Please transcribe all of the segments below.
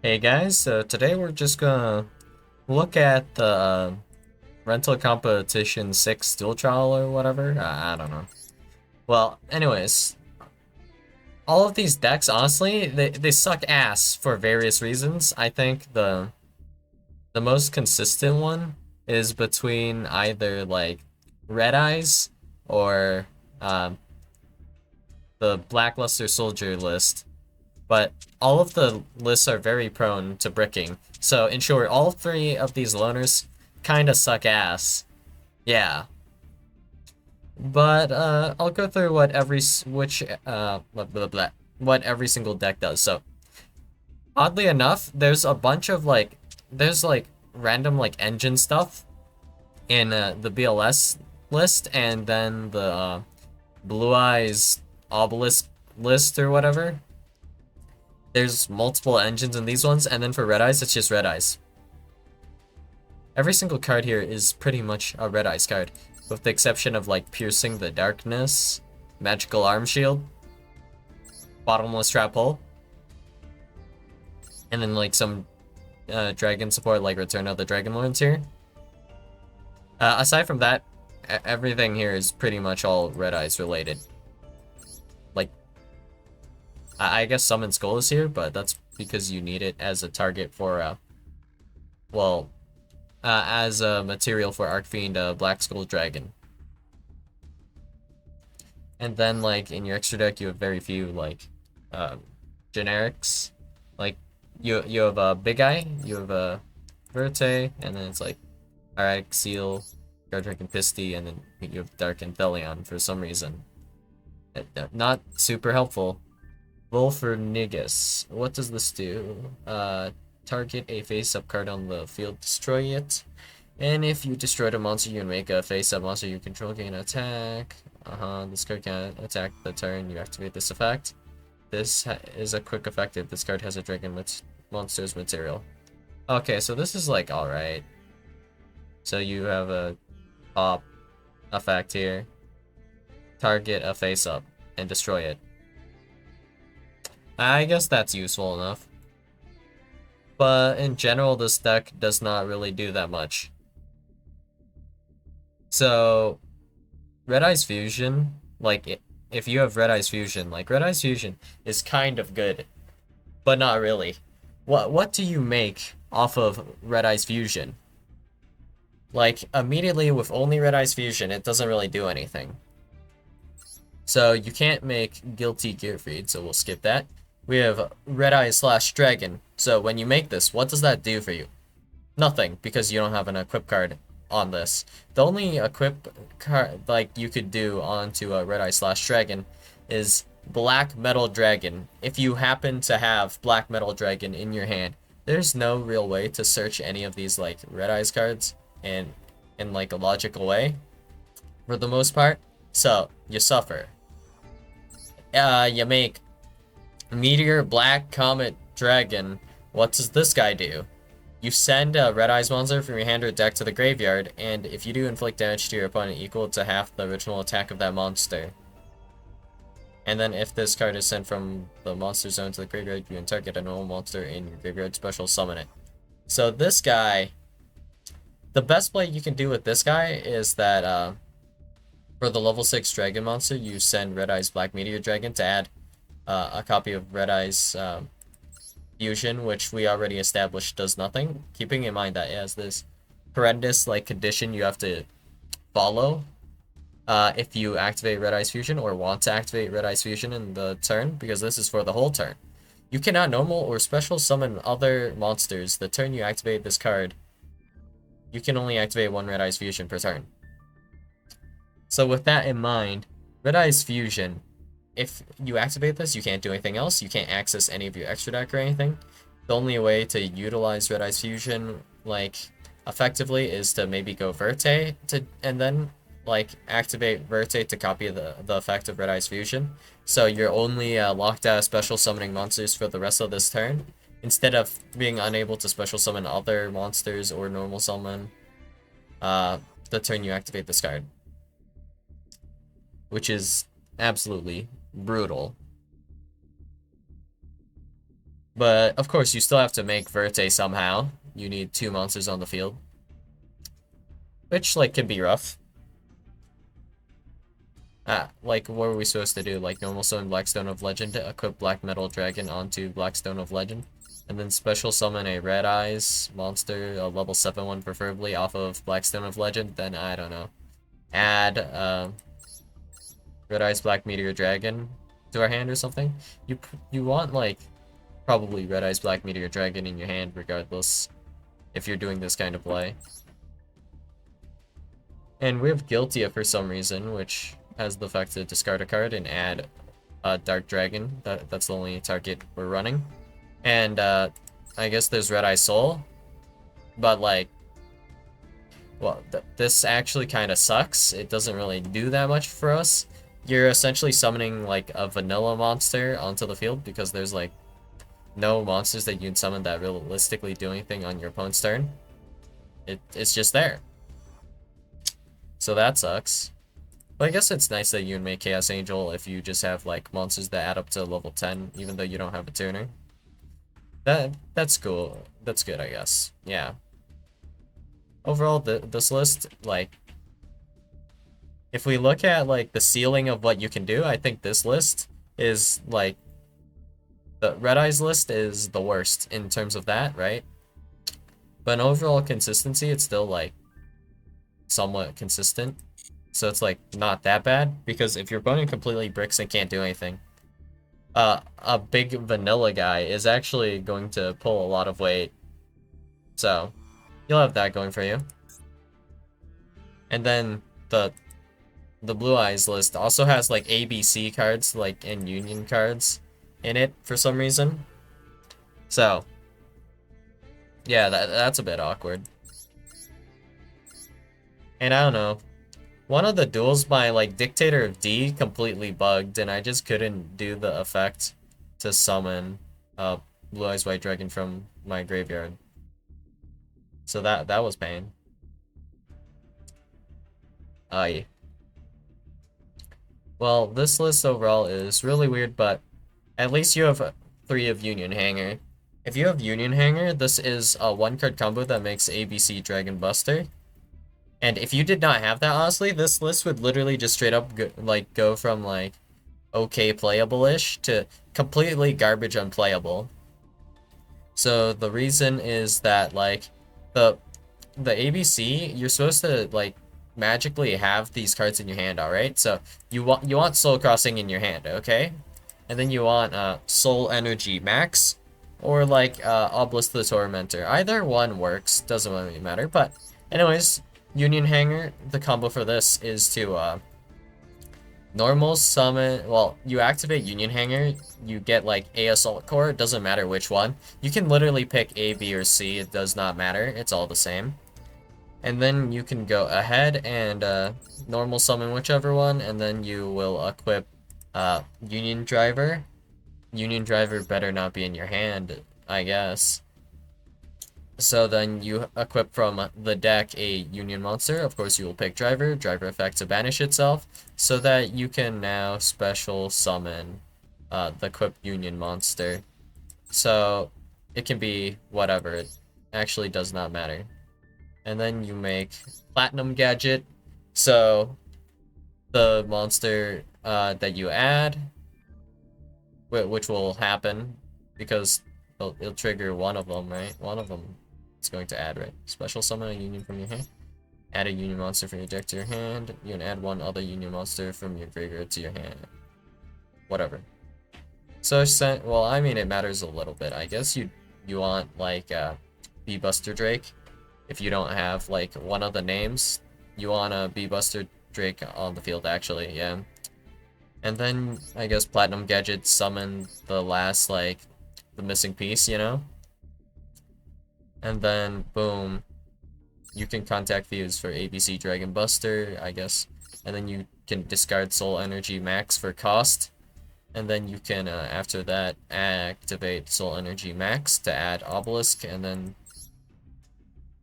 Hey guys, so today we're just gonna look at the rental competition 6 dual trial or whatever. I don't know. Well, anyways, all of these decks, honestly, they suck ass for various reasons. I think the most consistent one is between either like Red Eyes or um, the Blackluster Soldier list. But all of the lists are very prone to bricking. So in short, all three of these loners kind of suck ass. Yeah. But I'll go through what what every single deck does. So oddly enough, there's a bunch of there's like random like engine stuff in the BLS list, and then the Blue Eyes Obelisk list or whatever. There's multiple engines in these ones, and then for Red Eyes, it's just Red Eyes. Every single card here is pretty much a Red Eyes card, with the exception of like Piercing the Darkness, Magical Arm Shield, Bottomless Trap Hole, and then like some dragon support like Return of the Dragon Lords here. Aside from that, everything here is pretty much all Red Eyes related. Like, I guess Summon Skull is here, but that's because you need it as a target for, well, as a material for Arcfiend Black Skull Dragon. And then, like, in your extra deck, you have very few, like, generics. Like, you have a Big Eye, you have a Verte, and then it's like Arak, Seal, Guardrake, and Pisty, and then you have Dark Anthelion for some reason. Not super helpful. Volfernigus. What does this do? Target a face-up card on the field, destroy it. And if you destroyed a monster, you can make a face-up monster you control gain attack. This card can attack the turn you activate this effect. This is a quick effect if this card has a dragon monster's material. Okay, so this is like alright. So you have a pop effect here. Target a face-up and destroy it. I guess that's useful enough. But in general, this deck does not really do that much. So, Red Eyes Fusion, like, if you have Red Eyes Fusion, like, Red Eyes Fusion is kind of good, but not really. What do you make off of Red Eyes Fusion? Like, immediately with only Red Eyes Fusion, it doesn't really do anything. So, you can't make Guilty Gear Feed, so we'll skip that. We have Red Eye slash Dragon. So when you make this, what does that do for you? Nothing, because you don't have an equip card on this. The only equip card like you could do onto a Red Eye slash Dragon is Black Metal Dragon. If you happen to have Black Metal Dragon in your hand, there's no real way to search any of these like Red Eyes cards in like a logical way for the most part. So you suffer. You make Meteor Black Comet Dragon. What does this guy do? You send a Red Eyes monster from your hand or deck to the graveyard, and if you do inflict damage to your opponent equal to half the original attack of that monster. And then if this card is sent from the monster zone to the graveyard, you can target a normal monster in your graveyard special summon it. So this guy, the best play you can do with this guy is that for the level 6 dragon monster, you send Red Eyes Black Meteor Dragon to add a copy of Red Eyes Fusion, which we already established does nothing. Keeping in mind that it has this horrendous like condition you have to follow if you activate Red Eyes Fusion or want to activate Red Eyes Fusion in the turn, because this is for the whole turn. You cannot normal or special summon other monsters the turn you activate this card. You can only activate one Red Eyes Fusion per turn. So with that in mind, Red Eyes Fusion, if you activate this, you can't do anything else. You can't access any of your extra deck or anything. The only way to utilize Red Eyes Fusion, like, effectively is to maybe go Verte and then, like, activate Verte to copy the effect of Red Eyes Fusion. So you're only locked out of special summoning monsters for the rest of this turn, instead of being unable to special summon other monsters or normal summon the turn you activate this card. Which is absolutely brutal. But of course, you still have to make Verte somehow. You need two monsters on the field, which like can be rough. Like what were we supposed to do? Like normal summon Blackstone of Legend, equip Black Metal Dragon onto Blackstone of Legend, and then special summon a Red Eyes monster, a level 7 one preferably, off of Blackstone of Legend. Then I don't know, add Red Eyes Black Meteor Dragon to our hand or something. You want like probably Red Eyes Black Meteor Dragon in your hand regardless if you're doing this kind of play. And we have Guiltia for some reason, which has the effect to discard a card and add a Dark Dragon. That's the only target we're running. And I guess there's Red Eye Soul, but like, well, this actually kind of sucks. It doesn't really do that much for us. You're essentially summoning like a vanilla monster onto the field because there's like no monsters that you can summon that realistically do anything on your opponent's turn. It's just there. So that sucks. But I guess it's nice that you can make Chaos Angel if you just have like monsters that add up to level 10, even though you don't have a tuner. That's cool. That's good, I guess. Yeah. Overall, this list, like, if we look at like the ceiling of what you can do, I think this list is like the Red Eyes list is the worst in terms of that, right? But in overall consistency, it's still like somewhat consistent. So it's like not that bad because if your opponent completely bricks and can't do anything, a big vanilla guy is actually going to pull a lot of weight. So you'll have that going for you. And then the Blue Eyes list also has like ABC cards, like and Union cards in it for some reason. So yeah, that's a bit awkward. And I don't know. One of the duels, my like Dictator of D completely bugged, and I just couldn't do the effect to summon Blue Eyes White Dragon from my graveyard. So that was pain. Aye. Well, this list overall is really weird, but at least you have 3 of Union Hanger. If you have Union Hanger, this is a 1-card combo that makes ABC Dragon Buster. And if you did not have that, honestly, this list would literally just straight up go from like okay playable-ish to completely garbage unplayable. So the reason is that like the ABC, you're supposed to like magically have these cards in your hand, alright? So you want Soul Crossing in your hand, okay? And then you want Soul Energy Max or like Obelisk the Tormentor. Either one works, doesn't really matter. But anyways, Union Hanger, the combo for this is to normal summon, well, you activate Union Hanger, you get like A Assault Core, it doesn't matter which one. You can literally pick A, B, or C, it does not matter, it's all the same. And then you can go ahead and normal summon whichever one, and then you will equip Union Driver. Union Driver better not be in your hand, I guess. So then you equip from the deck a Union monster. Of course, you will pick Driver. Driver effect to banish itself, so that you can now special summon the equipped Union monster. So it can be whatever. It actually does not matter. And then you make Platinum Gadget. So the monster that you add, which will happen because it'll trigger one of them, right? One of them it's going to add, right? Special summon a Union from your hand. Add a Union monster from your deck to your hand. You can add one other Union monster from your graveyard to your hand. Whatever. So, well, I mean, it matters a little bit. I guess you want, like, B-Buster Drake. If you don't have, like, one of the names, you want a B-Buster Drake on the field, actually, yeah. And then, I guess, Platinum Gadget summon the last, like, the missing piece, you know? And then, boom, you can contact Fuse for ABC Dragon Buster, I guess. And then you can discard Soul Energy Max for cost. And then you can, after that, activate Soul Energy Max to add Obelisk. And then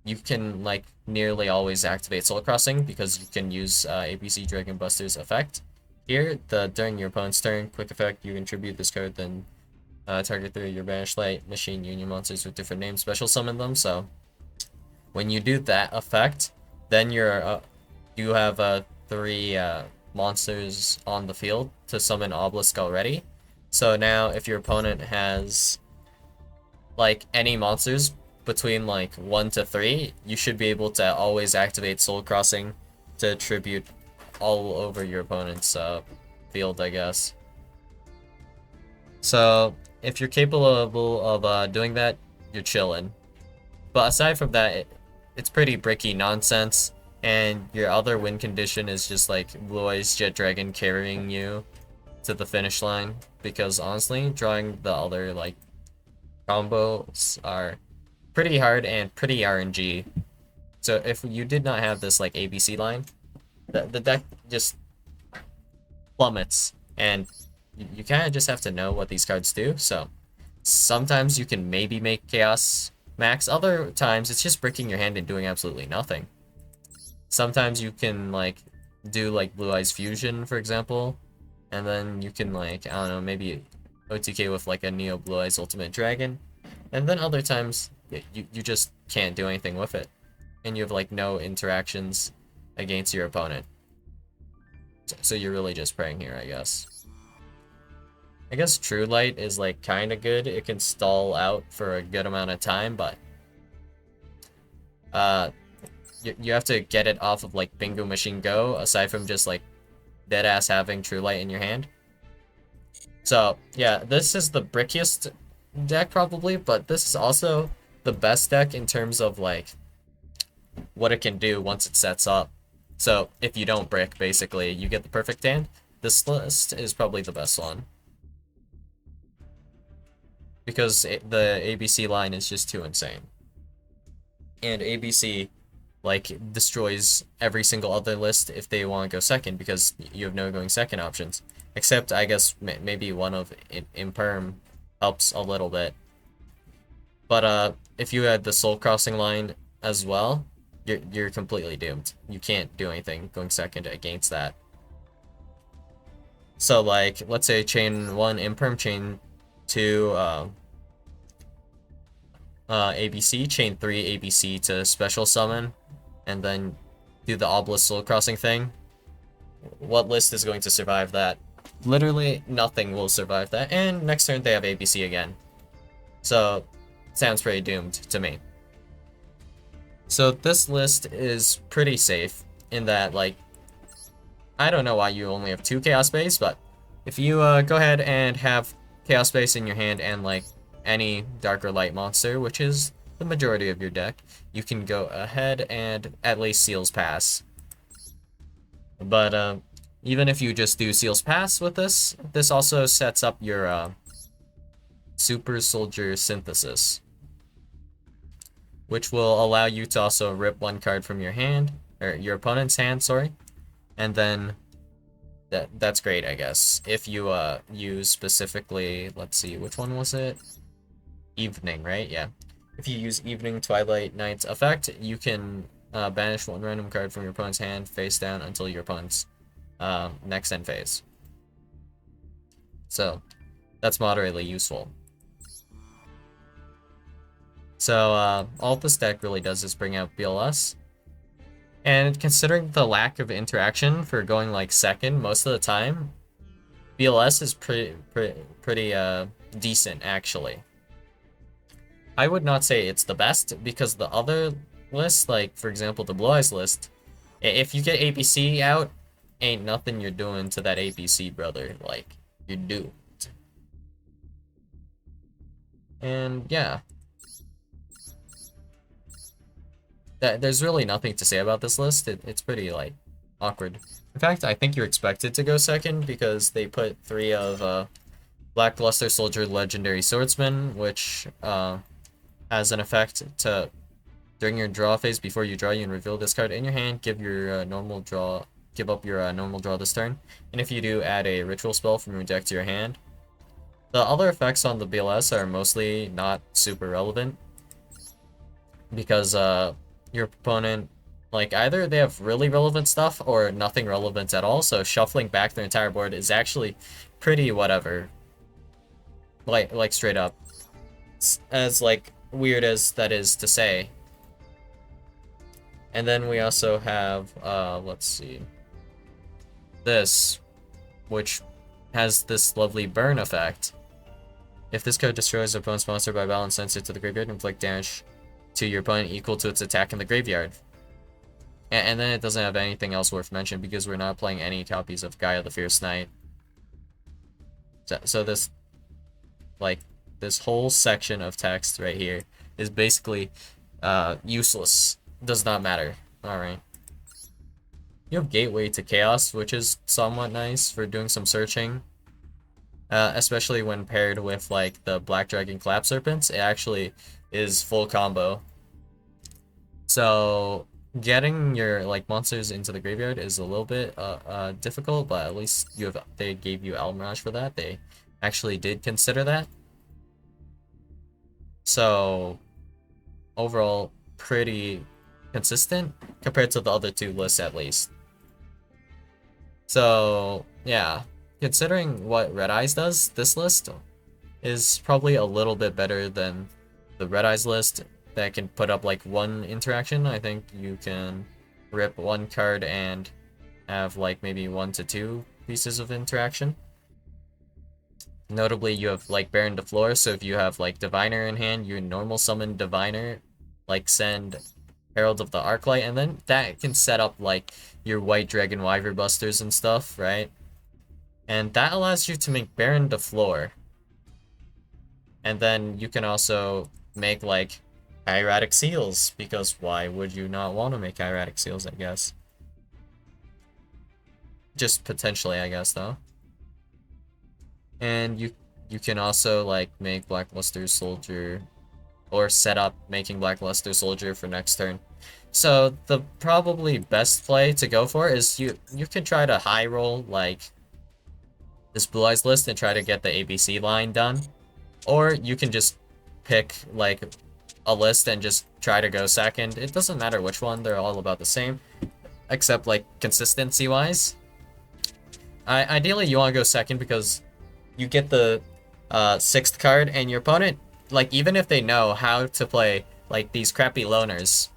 you can, like, nearly always activate Soul Crossing because you can use ABC Dragon Buster's effect. Here, during your opponent's turn, quick effect, you contribute this card, then Target 3 your banished light machine union monsters with different names, special summon them. So when you do that effect, then you have 3 monsters on the field to summon Obelisk already. So now if your opponent has like any monsters between like 1 to 3, you should be able to always activate Soul Crossing to tribute all over your opponent's field, I guess. So if you're capable of doing that, you're chilling. But aside from that, it's pretty bricky nonsense. And your other win condition is just like Blue Eyes Jet Dragon carrying you to the finish line. Because honestly, drawing the other like combos are pretty hard and pretty RNG. So if you did not have this like ABC line, the deck just plummets, and you kind of just have to know what these cards do. So sometimes you can maybe make Chaos Max, other times it's just bricking your hand and doing absolutely nothing. Sometimes you can like do like Blue Eyes Fusion, for example, and then you can like, I don't know, maybe OTK with like a Neo Blue Eyes Ultimate Dragon, and then other times you just can't do anything with it, and you have like no interactions against your opponent. So you're really just praying here, I guess. I guess True Light is like kind of good. It can stall out for a good amount of time, but you have to get it off of like Bingo Machine Go, aside from just like deadass having True Light in your hand. So yeah, this is the brickiest deck probably, but this is also the best deck in terms of like what it can do once it sets up. So if you don't brick, basically, you get the perfect hand. This list is probably the best one. Because the ABC line is just too insane. And ABC, like, destroys every single other list if they want to go second, because you have no going second options. Except, I guess, maybe one of Imperm helps a little bit. But if you had the Soul Crossing line as well, you're completely doomed. You can't do anything going second against that. So like, let's say chain 1 Imperm, chain 2 ABC, chain 3 ABC to special summon, and then do the Obelisk Soul Crossing thing. What list is going to survive that? Literally nothing will survive that, and next turn they have ABC again. So, sounds pretty doomed to me. So this list is pretty safe in that, like, I don't know why you only have 2 Chaos Base, but if you go ahead and have Chaos Base in your hand and, like, any Dark or Light monster, which is the majority of your deck, you can go ahead and at least Seals Pass. But even if you just do Seals Pass with this, this also sets up your Super Soldier Synthesis, which will allow you to also rip 1 card from your hand, or your opponent's hand, sorry, and then that's great, I guess. If you use specifically, let's see, which one was it? Evening, right? Yeah. If you use Evening, Twilight, Night's effect, you can banish 1 random card from your opponent's hand face down until your opponent's next end phase. So that's moderately useful. So all this deck really does is bring out BLS. And considering the lack of interaction for going like second most of the time, BLS is pretty decent actually. I would not say it's the best, because the other lists, like for example the Blue Eyes list, if you get ABC out, ain't nothing you're doing to that ABC, brother. Like, you're doomed. And yeah, there's really nothing to say about this list. It's pretty like awkward. In fact, I think you're expected to go second because they put 3 of Lackluster Soldier Legendary Swordsman, which has an effect to, during your draw phase, before you draw, you can reveal this card in your hand, give your normal draw, give up your normal draw this turn, and if you do, add a ritual spell from your deck to your hand. The other effects on the BLS are mostly not super relevant, because your opponent, like, either they have really relevant stuff or nothing relevant at all, so shuffling back their entire board is actually pretty whatever. Like straight up. As like weird as that is to say. And then we also have let's see. This, which has this lovely burn effect. If this card destroys an opponent's monster by balance, sends it to the graveyard, inflict damage to your opponent equal to its attack in the graveyard. And then it doesn't have anything else worth mentioning because we're not playing any copies of Gaia the Fierce Knight. So this, like, this whole section of text right here is basically useless. Does not matter. Alright. You have Gateway to Chaos, which is somewhat nice for doing some searching. Especially when paired with, like, the Black Dragon Clap Serpents. It actually is full combo. So, getting your, like, monsters into the graveyard is a little bit difficult, but at least they gave you Almirage for that. They actually did consider that. So, overall, pretty consistent compared to the other two lists, at least. So, yeah. Considering what Red Eyes does, this list is probably a little bit better than the Red Eyes list that can put up like one interaction. I think you can rip one card and have like maybe 1 to 2 pieces of interaction. Notably, you have like Baron de Flor, so if you have like Diviner in hand, you normal summon Diviner, like send Herald of the Arclight, and then that can set up like your White Dragon Wyvern Busters and stuff, right? And that allows you to make Baron de Flor. And then you can also make like Hieratic Seals, because why would you not want to make Hieratic Seals, I guess? Just potentially, I guess, though. And you can also like make Blackluster Soldier, or set up making Blackluster Soldier for next turn. So the probably best play to go for is you can try to high roll like this Blue Eyes list and try to get the ABC line done. Or you can just pick like a list and just try to go second. It doesn't matter which one, they're all about the same. Except like consistency wise. Ideally you want to go second because you get the 6th card, and your opponent, like even if they know how to play like these crappy loners,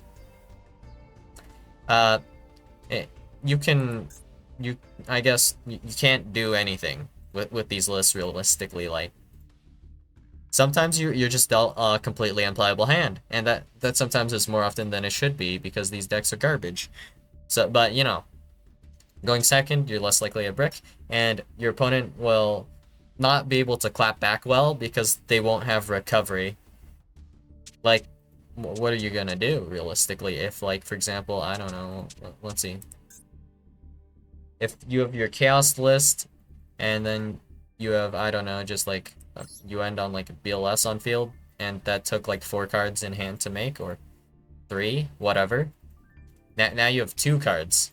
I guess you can't do anything with these lists realistically. Like sometimes you're just dealt a completely unplayable hand, and that sometimes is more often than it should be because these decks are garbage. So, but you know, going second, you're less likely to brick, and your opponent will not be able to clap back well because they won't have recovery. Like, what are you gonna do realistically if, like, for example, I don't know, let's see. If you have your Chaos list, and then you have, I don't know, just like, you end on like a BLS on field, and that took like 4 cards in hand to make, or 3, whatever. Now you have 2 cards.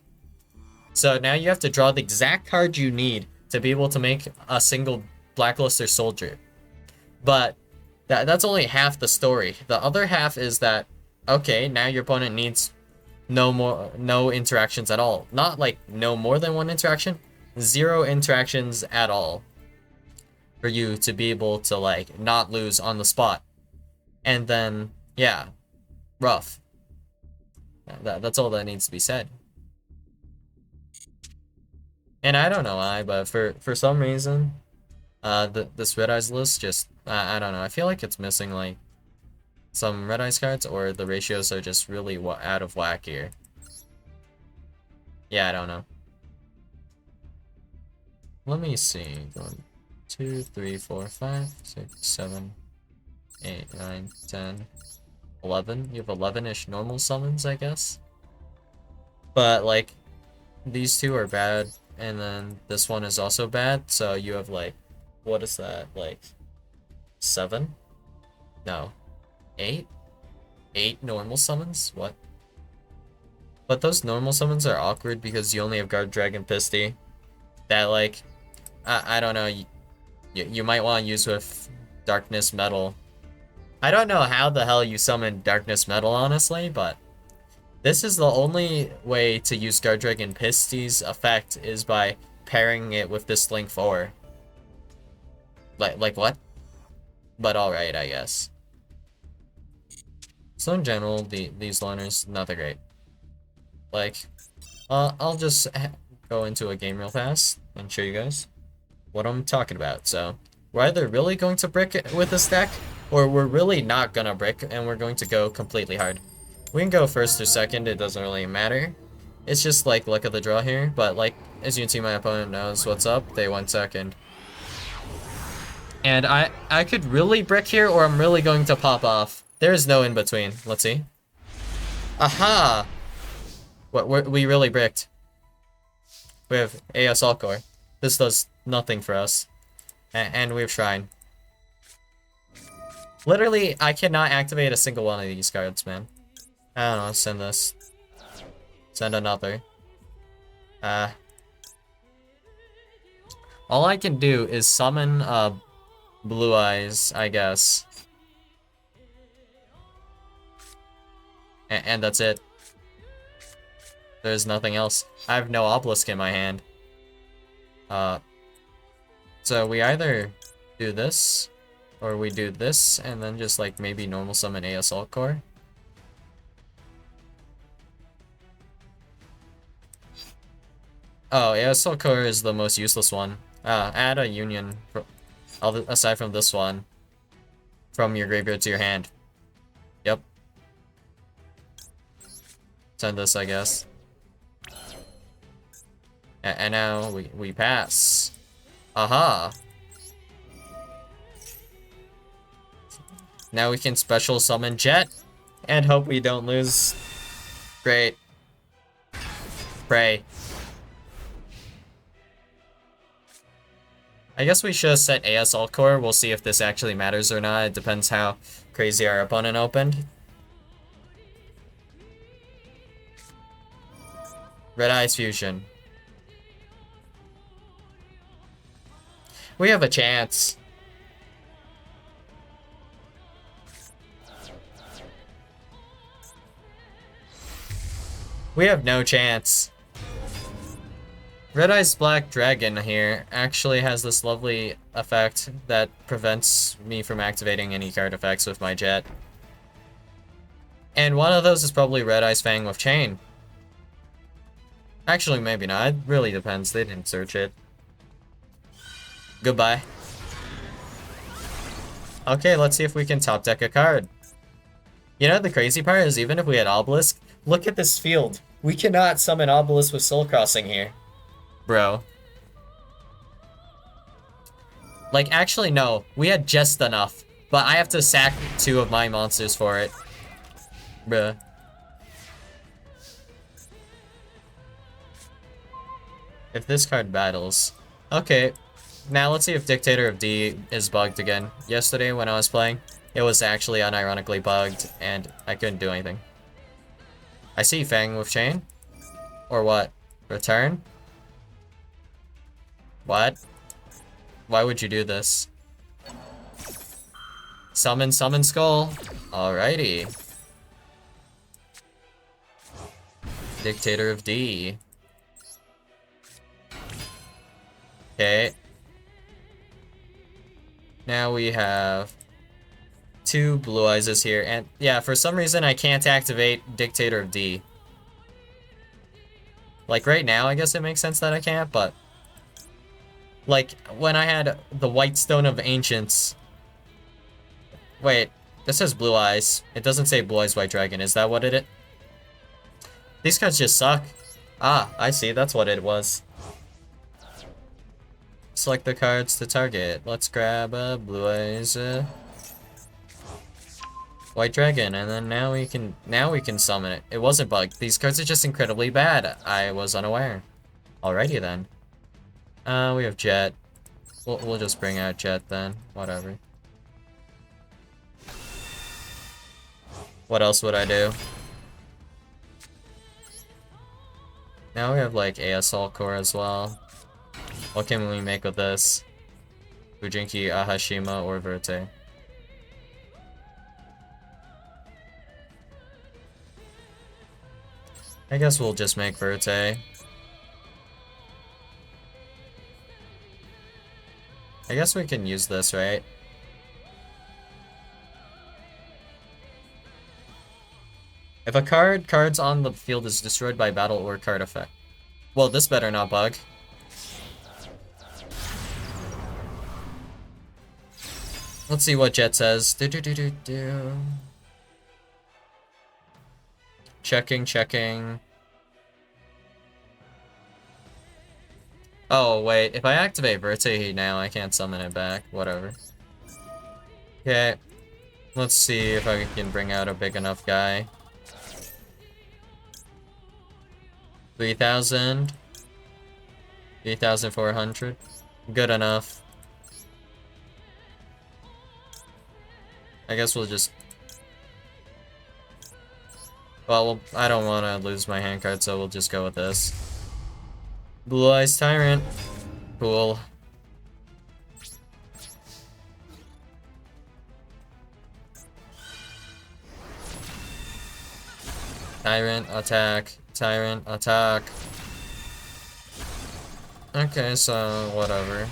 So now you have to draw the exact card you need to be able to make a single Blackluster Soldier. But that's only half the story. The other half is that, okay, now your opponent needs no interactions at all. Not like no more than 1 interaction, 0 interactions at all. For you to be able to like not lose on the spot. And then, yeah, rough. That's all that needs to be said. And I don't know why, but for some reason, this Red Eyes list just, I don't know, I feel like it's missing like some Red Eyes cards, or the ratios are just really out of whack here. Yeah, I don't know. Let me see. 1, 2, 3, 4, 5, 6, 7, 8, 9, 10, 11. You have 11-ish normal summons, I guess. But like, these 2 are bad, and then this one is also bad, so you have like, what is that, like 7? No, 8? 8 normal summons? What? But those normal summons are awkward because you only have Guard Dragon Pisty. That like, I don't know, you might want to use with Darkness Metal. I don't know how the hell you summon Darkness Metal, honestly, but this is the only way to use Guard Dragon Pisty's effect is by pairing it with this Link 4. Like what? but alright, I guess. So in general, these loners, not that great. Like, I'll just go into a game real fast and show you guys what I'm talking about. So, we're either really going to brick it with this deck, or we're really not gonna brick and we're going to go completely hard. We can go first or second, it doesn't really matter. It's just like luck of the draw here, but like, as you can see, my opponent knows what's up. They went second. And I could really brick here, or I'm really going to pop off. There is no in between. Let's see. Aha! What, we really bricked. We have a Assault Core. This does nothing for us. And we have Shrine. Literally, I cannot activate a single one of these cards, man. I don't know, send this. Send another. All I can do is summon, Blue Eyes, I guess. And that's it. There's nothing else. I have no Obelisk in my hand. So we either do this, or we do this, and then just like maybe normal summon a Assault Core. Oh, a Assault Core is the most useless one. Add a Union, aside from this one, from your graveyard to your hand. Yep. Send this, I guess. And now we pass. Aha! Now we can special summon Jet, and hope we don't lose. Great. Pray. I guess we should have set AS Alt Core. We'll see if this actually matters or not. It depends how crazy our opponent opened. Red Eyes Fusion. We have a chance. We have no chance. Red Eyes Black Dragon here actually has this lovely effect that prevents me from activating any card effects with my Jet. And one of those is probably Red Eyes Fang with Chain. Actually, maybe not. It really depends. They didn't search it. Goodbye. Okay, let's see if we can top deck a card. You know, the crazy part is even if we had Obelisk, look at this field. We cannot summon Obelisk with Soul Crossing here. Bro. Like, actually, no. We had just enough. But I have to sack 2 of my monsters for it. Bruh. If this card battles... Okay. Now let's see if Dictator of D is bugged again. Yesterday when I was playing, it was actually unironically bugged, and I couldn't do anything. I see Fang with Chain. Or what? Return? What? Why would you do this? Summon Skull. Alrighty. Dictator of D. Okay. Now we have 2 Blue Eyes here, and yeah, for some reason I can't activate Dictator of D. Like right now, I guess it makes sense that I can't, but like when I had the White Stone of Ancients. Wait, this says Blue Eyes. It doesn't say Blue Eyes White Dragon. Is that what it is? These cards just suck. Ah, I see. That's what it was. Select the cards to target. Let's grab a Blue Eyes White Dragon, and then now we can summon it. It wasn't bugged. These cards are just incredibly bad. I was unaware. Alrighty then. We have Jet. We'll just bring out Jet then. Whatever. What else would I do? Now we have like ASL Core as well. What can we make with this? Fujinki, Ahashima, or Verte? I guess we'll just make Verte. I guess we can use this, right? If a cards on the field is destroyed by battle or card effect. Well, this better not bug. Let's see what Jet says. Checking. Oh, wait. If I activate Vertihe now, I can't summon it back. Whatever. Okay. Let's see if I can bring out a big enough guy. 3,000. 3,400. Good enough. I guess we'll just... Well, I don't want to lose my hand card, so we'll just go with this. Blue Eyes Tyrant. Cool. Tyrant, attack. Tyrant, attack. Okay, so whatever.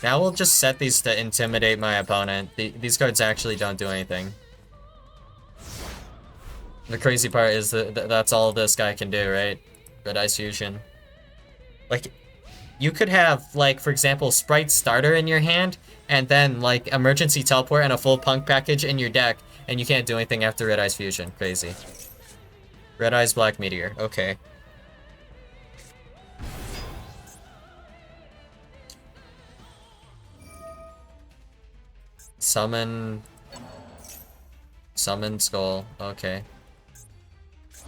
Now we'll just set these to intimidate my opponent. These cards actually don't do anything. The crazy part is that that's all this guy can do, right? Red Eyes Fusion. Like, you could have, like, for example, Sprite Starter in your hand, and then, like, Emergency Teleport and a full Punk package in your deck, and you can't do anything after Red Eyes Fusion. Crazy. Red Eyes Black Meteor. Okay. Summon Skull. Okay.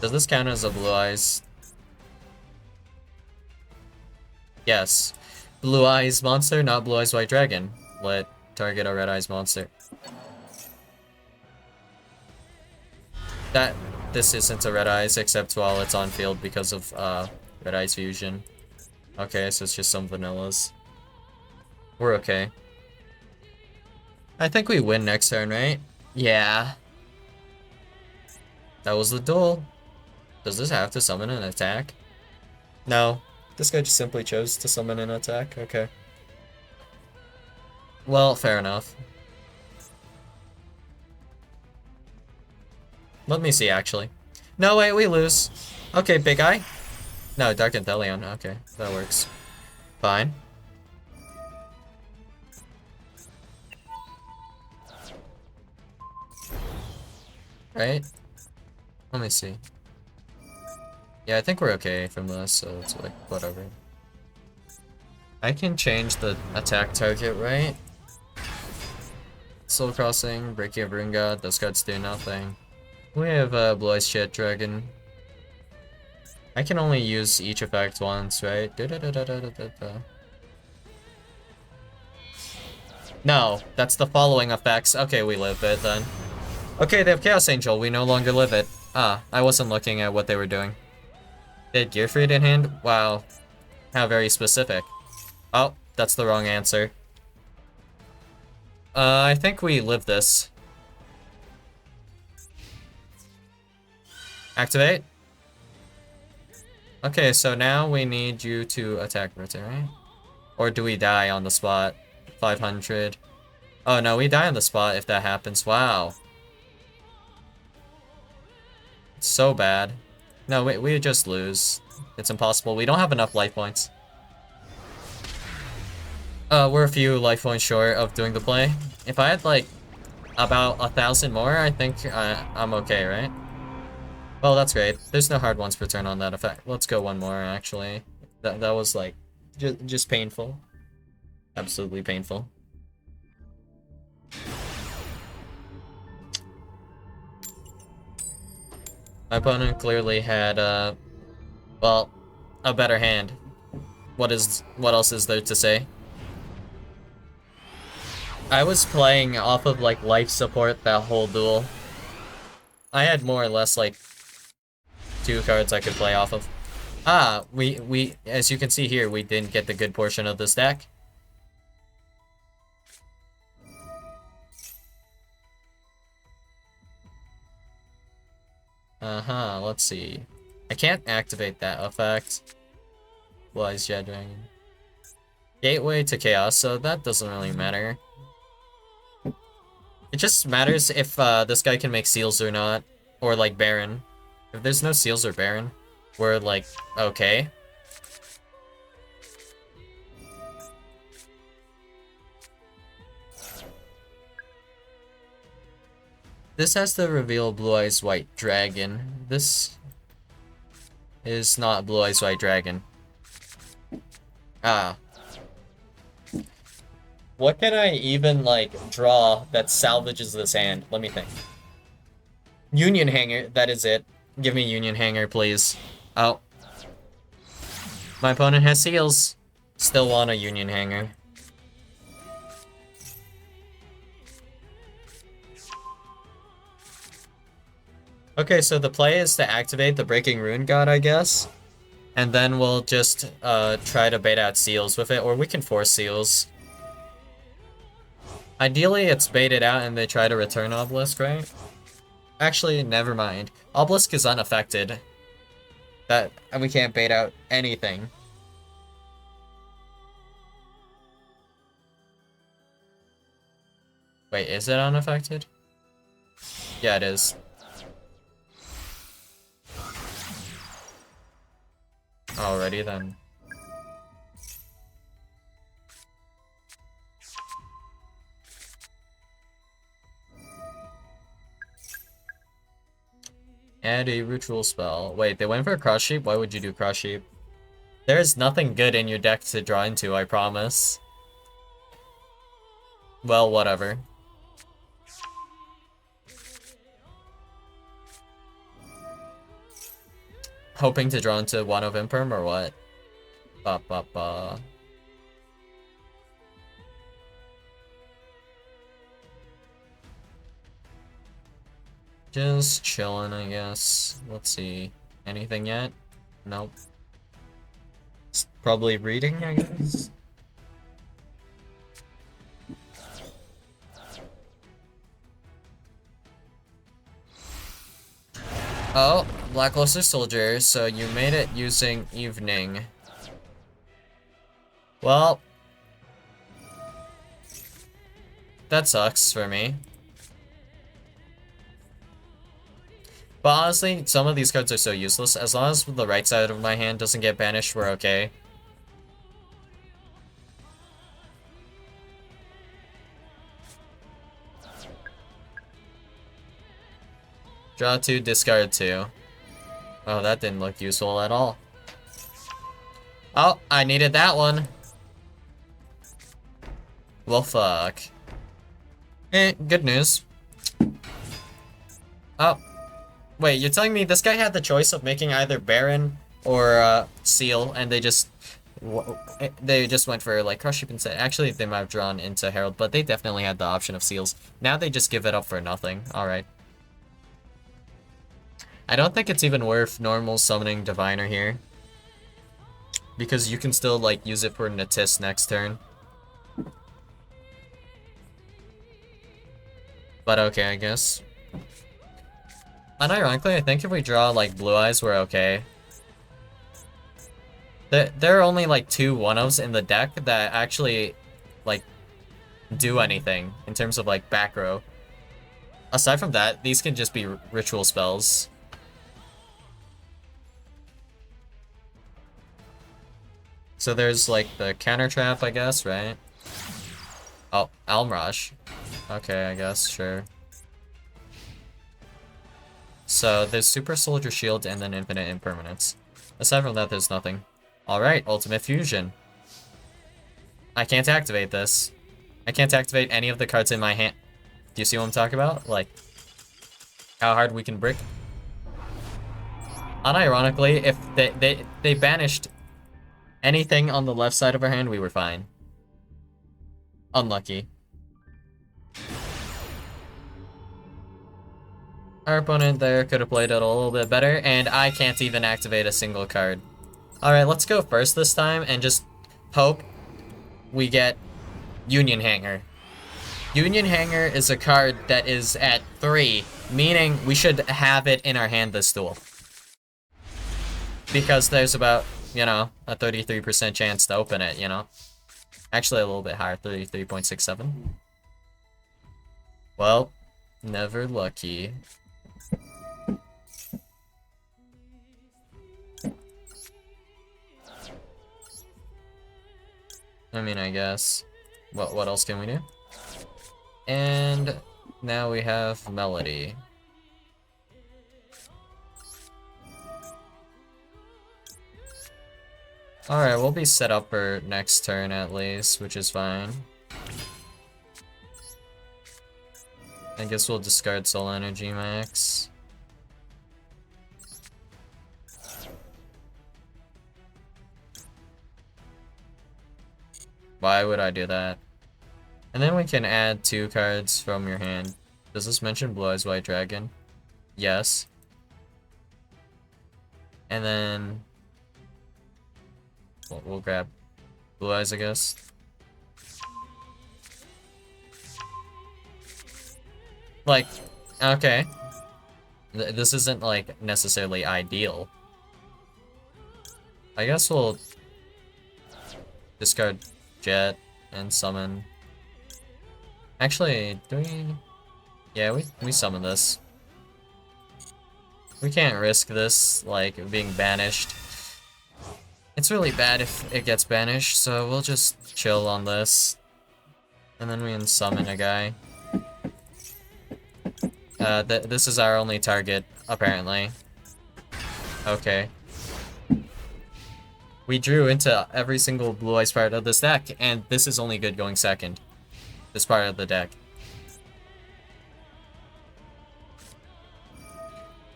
Does this count as a Blue Eyes? Yes. Blue Eyes monster, not Blue Eyes White Dragon. Let target a Red Eyes monster. This isn't a Red Eyes, except while it's on field because of Red Eyes Fusion. Okay, so it's just some vanillas. We're okay. I think we win next turn, right? Yeah. That was the duel. Does this have to summon an attack? No. This guy just simply chose to summon an attack. Okay. Well, fair enough. Let me see, actually. No, wait, we lose. Okay, Big Eye. No, Dark Inthelion. Okay, that works. Fine. Right? Let me see. Yeah, I think we're okay from this, so it's like, whatever. I can change the attack target, right? Soul Crossing, Breaking of Rune God, those cards do nothing. We have Blue Eyes Shit Dragon. I can only use each effect once, right? No, that's the following effects. Okay, we live it then. Okay, they have Chaos Angel. We no longer live it. Ah, I wasn't looking at what they were doing. They had Gearfried in hand? Wow. How very specific. Oh, that's the wrong answer. I think we live this. Activate. Okay, so now we need you to attack Ritter, right? Or do we die on the spot? 500. Oh no, we die on the spot if that happens. Wow. It's so bad. No, we just lose. It's impossible. We don't have enough life points. We're a few life points short of doing the play. If I had, like, about 1,000 more, I think I'm okay, right? Well, that's great. There's no hard ones per turn on that effect. Let's go one more, actually. That was, like, just painful. Absolutely painful. My opponent clearly had, well, a better hand. What else is there to say? I was playing off of, like, life support that whole duel. I had more or less, like, 2 cards I could play off of. Ah, we as you can see here, we didn't get the good portion of this deck. Let's see. I can't activate that effect. Wise Jet Dragon. Gateway to Chaos, so that doesn't really matter. It just matters if this guy can make seals or not. Or like Baron. If there's no seals or Baron, we're like, okay. This has to reveal Blue Eyes White Dragon. This is not Blue Eyes White Dragon. Ah. What can I even, like, draw that salvages this hand? Let me think. Union Hanger, that is it. Give me Union Hanger, please. Oh. My opponent has seals. Still want a Union Hanger. Okay, so the play is to activate the Breaking Rune God, I guess. And then we'll just try to bait out seals with it, or we can force seals. Ideally, it's baited out and they try to return Obelisk, right? Actually, never mind. Obelisk is unaffected. And we can't bait out anything. Wait, is it unaffected? Yeah, it is. Alrighty then. Add a ritual spell. Wait, they went for a Cross Sheep? Why would you do Cross Sheep? There's nothing good in your deck to draw into, I promise. Well, whatever. Hoping to draw into one of Imperm or what? Ba ba ba. Just chilling, I guess. Let's see. Anything yet? Nope. It's probably reading, I guess. Oh, Blackluster Soldier, so you made it using Evening. Well, that sucks for me. But honestly, some of these cards are so useless. As long as the right side of my hand doesn't get banished, we're okay. Draw 2, discard 2. Oh, that didn't look useful at all. Oh, I needed that one. Well, fuck. Good news. Oh. Wait, you're telling me this guy had the choice of making either Baron or Seal, and they just went for like Crush Sheep instead. Actually, they might have drawn into Herald, but they definitely had the option of Seals. Now they just give it up for nothing. All right. I don't think it's even worth normal summoning Diviner here, because you can still like use it for Natis next turn. But okay, I guess. Unironically, I think if we draw, like, Blue Eyes, we're okay. There are only, like, 2 one-ofs in the deck that actually, like, do anything in terms of, like, back row. Aside from that, these can just be ritual spells. So there's, like, the counter trap, I guess, right? Oh, Almrush. Okay, I guess, sure. So there's Super Soldier Shield and then Infinite Impermanence. Aside from that, there's nothing. Alright, Ultimate Fusion. I can't activate this. I can't activate any of the cards in my hand. Do you see what I'm talking about? Like, how hard we can brick? Unironically, if they banished anything on the left side of our hand, we were fine. Unlucky. Our opponent there could have played it a little bit better, and I can't even activate a single card. Alright, let's go first this time and just hope we get Union Hanger. Union Hanger is a card that is at 3, meaning we should have it in our hand this duel. Because there's about, you know, a 33% chance to open it, you know? Actually, a little bit higher, 33.67. Well, never lucky. I mean, I guess. What else can we do? And now we have Melody. Alright, we'll be set up for next turn at least, which is fine. I guess we'll discard Soul Energy Max. Why would I do that? And then we can add 2 cards from your hand. Does this mention Blue Eyes White Dragon? Yes. And then we'll grab Blue Eyes, I guess. Like, okay. This isn't, like, necessarily ideal. I guess we'll discard Jet and summon. Actually, do we? Yeah, we summon this. We can't risk this, like, being banished. It's really bad if it gets banished, so we'll just chill on this. And then we can summon a guy. This is our only target, apparently. Okay. We drew into every single Blue Eyes part of this deck, and this is only good going second. This part of the deck.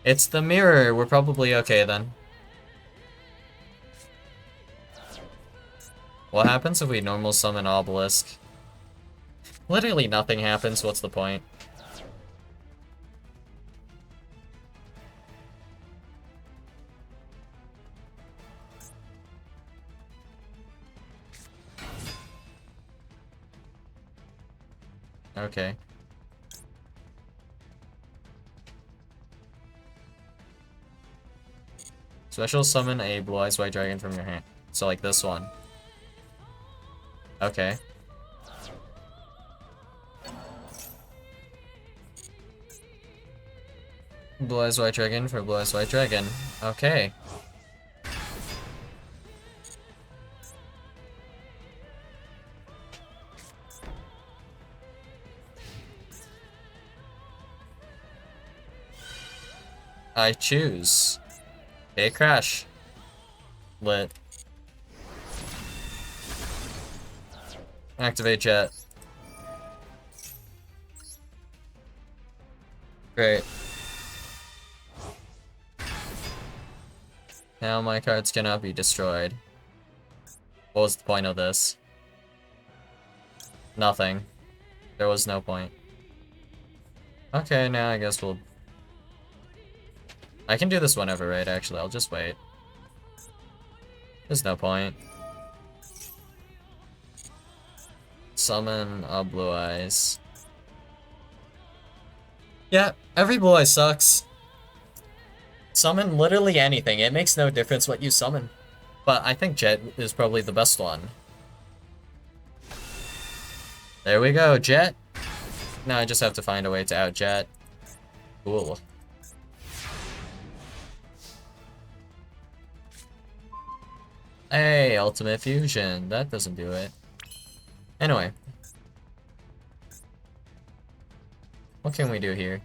It's the mirror. We're probably okay then. What happens if we normal summon Obelisk? Literally nothing happens. What's the point? Okay. Special summon a Blue Eyes White Dragon from your hand. So like this one. Okay. Blue Eyes White Dragon for Blue Eyes White Dragon. Okay. I choose. Okay, crash. Lit. Activate Jet. Great. Now my cards cannot be destroyed. What was the point of this? Nothing. There was no point. Okay, now I guess we'll... I can do this whenever, right? Actually, I'll just wait. There's no point. Summon a Blue Eyes. Yeah, every Blue Eye sucks. Summon literally anything. It makes no difference what you summon. But I think Jet is probably the best one. There we go, Jet. Now I just have to find a way to out Jet. Cool. Hey, Ultimate Fusion. That doesn't do it. Anyway. What can we do here?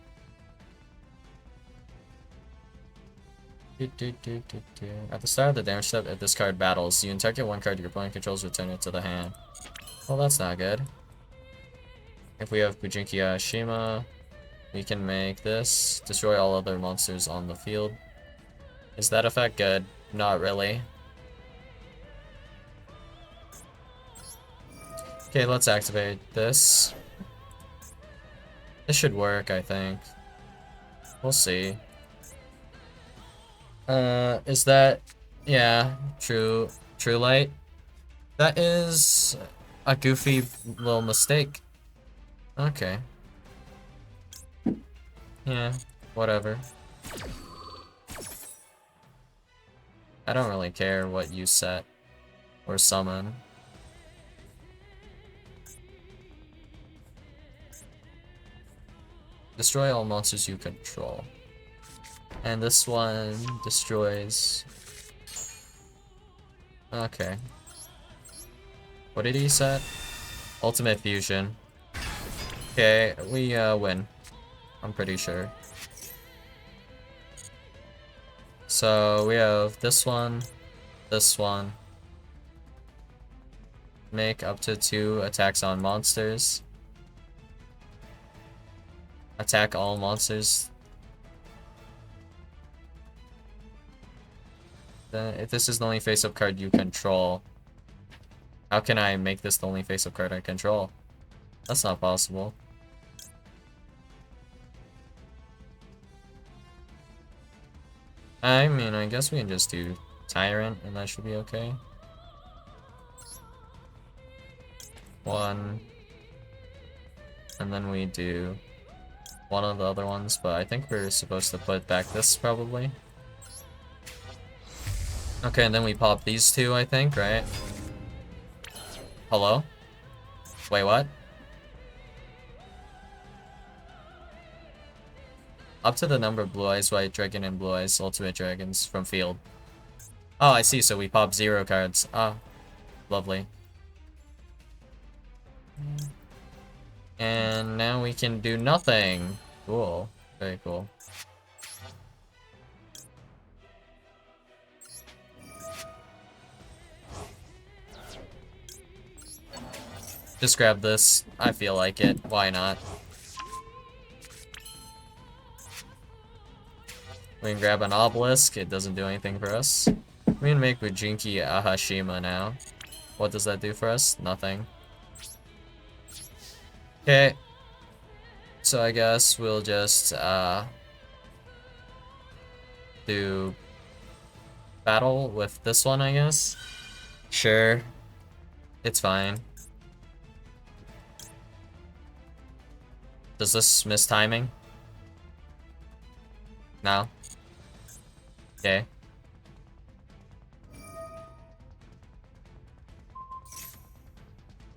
At the start of the damage step, if this card battles, you target one card your opponent controls, return it to the hand. Well, that's not good. If we have Bujinki Ashima, we can make this. Destroy all other monsters on the field. Is that effect good? Not really. Okay, let's activate this. This should work, I think. We'll see. Is that... Yeah, true light. That is a goofy little mistake. Okay. Yeah, whatever. I don't really care what you set or summon. Destroy all monsters you control. And this one destroys... Okay. What did he set? Ultimate Fusion. Okay, we win. I'm pretty sure. So we have this one, this one. Make up to 2 attacks on monsters. Attack all monsters. Then, if this is the only face-up card you control, how can I make this the only face-up card I control? That's not possible. I mean, I guess we can just do Tyrant, and that should be okay. 1. And then we do one of the other ones, but I think we're supposed to put back this, probably. Okay, and then we pop these 2, I think, right? Hello? Wait, what? Up to the number of Blue Eyes White Dragon and Blue Eyes Ultimate Dragons from field. Oh, I see, so we pop 0 cards. Ah, lovely. And now we can do nothing. Cool. Very cool. Just grab this. I feel like it. Why not? We can grab an obelisk. It doesn't do anything for us. We can make Ujinki Ahashima now. What does that do for us? Nothing. Okay. So I guess we'll just do battle with this one, I guess. Sure. It's fine. Does this miss timing? No. Okay.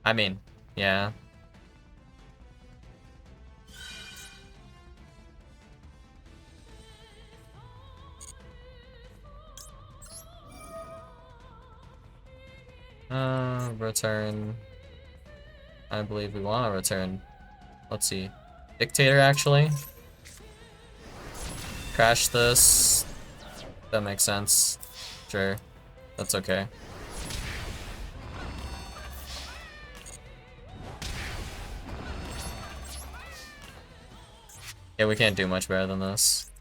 I mean, yeah. Return. I believe we want to return. Let's see. Dictator, actually. Crash this. That makes sense. Sure. That's okay. Yeah, we can't do much better than this.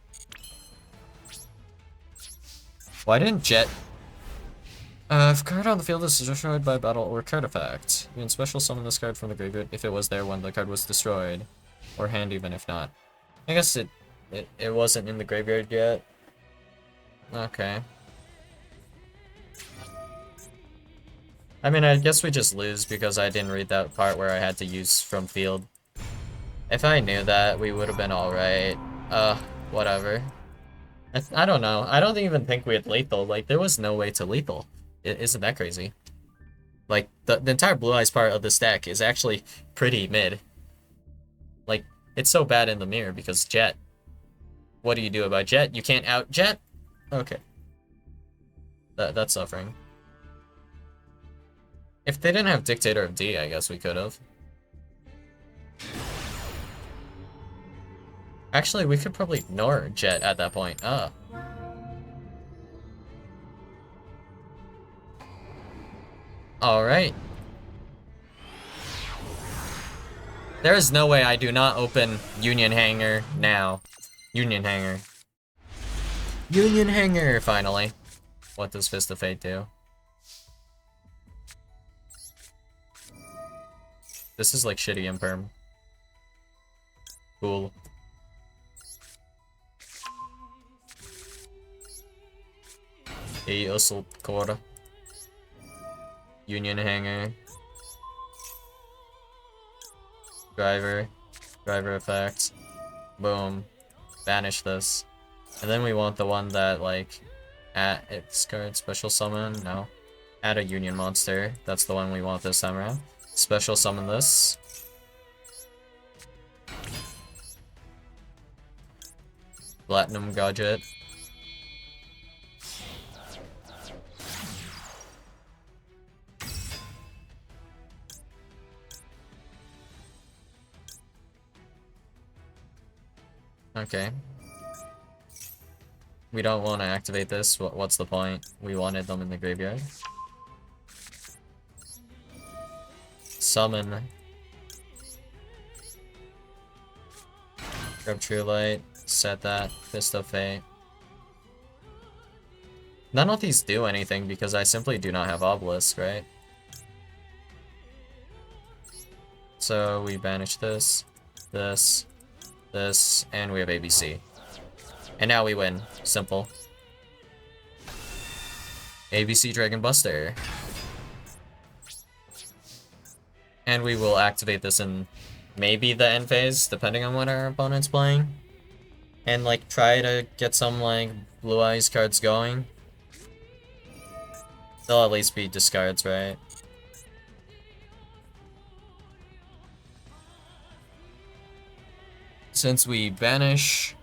Why didn't Jet... if a card on the field is destroyed by battle or card effect, you can special summon this card from the graveyard if it was there when the card was destroyed. Or hand even if not. I guess it wasn't in the graveyard yet. Okay. I mean, I guess we just lose because I didn't read that part where I had to use from field. If I knew that, we would have been alright. Whatever. I don't know. I don't even think we had lethal. Like, there was no way to lethal. Isn't that crazy? Like, the entire Blue Eyes part of this deck is actually pretty mid. Like, it's so bad in the mirror because Jet. What do you do about Jet? You can't out Jet? Okay. That's suffering. If they didn't have Dictator of D, I guess we could have. Actually, we could probably ignore Jet at that point. Ah. Alright. There is no way I do not open Union Hanger now. Union Hanger. Union Hanger, finally. What does Fist of Fate do? This is like shitty imperm. Cool. Assault Core. Union Hanger. Driver. Driver effect. Boom. Banish this. And then we want the one that, like, at its card special summon. No. Add a Union monster. That's the one we want this time around. Special summon this. Platinum Gadget. Okay. We don't want to activate this. What's the point? We wanted them in the graveyard. Summon. Grab True Light. Set that. Fist of Fate. None of these do anything because I simply do not have Obelisk, right? So we banish this, this, this, and we have ABC. And now we win. Simple. ABC Dragon Buster. And we will activate this in maybe the end phase, depending on what our opponent's playing. And like try to get some like Blue Eyes cards going. They'll at least be discards, right? Since we banish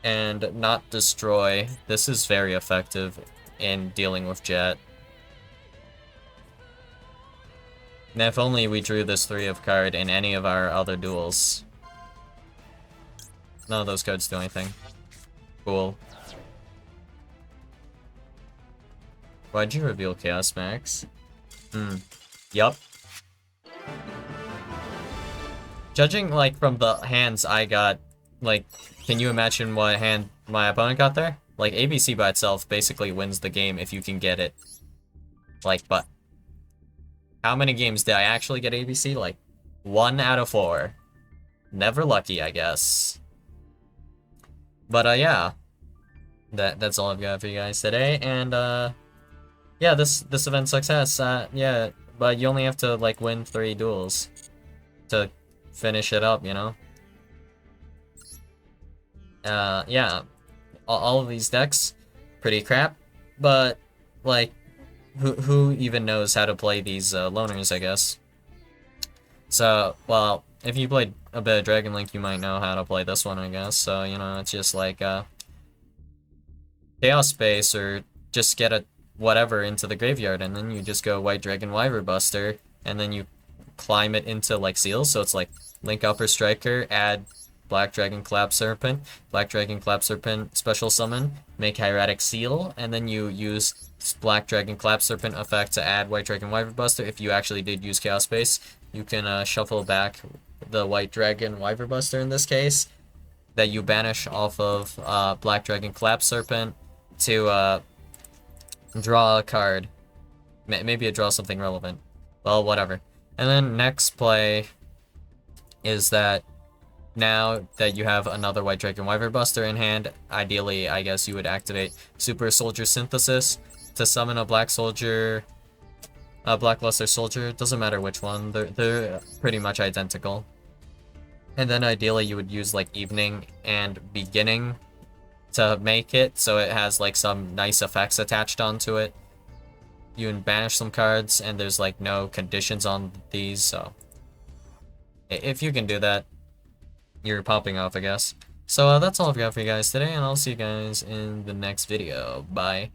and not destroy, this is very effective in dealing with Jet. And if only we drew this 3 of card in any of our other duels. None of those cards do anything. Cool. Why'd you reveal Chaos Max? Yup. Judging, like, from the hands I got, like, can you imagine what hand my opponent got there? Like, ABC by itself basically wins the game if you can get it. Like, but how many games did I actually get ABC? Like, 1 out of 4. Never lucky, I guess. But, yeah. That's all I've got for you guys today, and, yeah, this event success, yeah, but you only have to, like, win 3 duels to finish it up, you know? Yeah, all of these decks, pretty crap, but, like, who even knows how to play these, loners, I guess? So, well, if you played a bit of Dragon Link, you might know how to play this one, I guess, so, you know, it's just like, Chaos Space, or just get a whatever into the graveyard, and then you just go White Dragon Wyver Buster, and then you climb it into, like, seals, so it's like Link Upper Striker, add Black Dragon Clap Serpent, Black Dragon Clap Serpent special summon, make Hieratic Seal, and then you use Black Dragon Clap Serpent effect to add White Dragon Wyver Buster. If you actually did use Chaos Space, you can shuffle back the White Dragon Wyver Buster in this case, that you banish off of Black Dragon Clap Serpent to draw a card. Maybe draw something relevant. Well, whatever. And then next play is that now that you have another White Dragon Wyver Buster in hand, ideally, I guess you would activate Super Soldier Synthesis to summon a Black Soldier, a Black Luster Soldier. Doesn't matter which one. They're pretty much identical. And then ideally you would use like Evening and Beginning to make it so it has like some nice effects attached onto it. You can banish some cards and there's like no conditions on these, so if you can do that, you're popping off, I guess. So that's all I've got for you guys today, and I'll see you guys in the next video. Bye.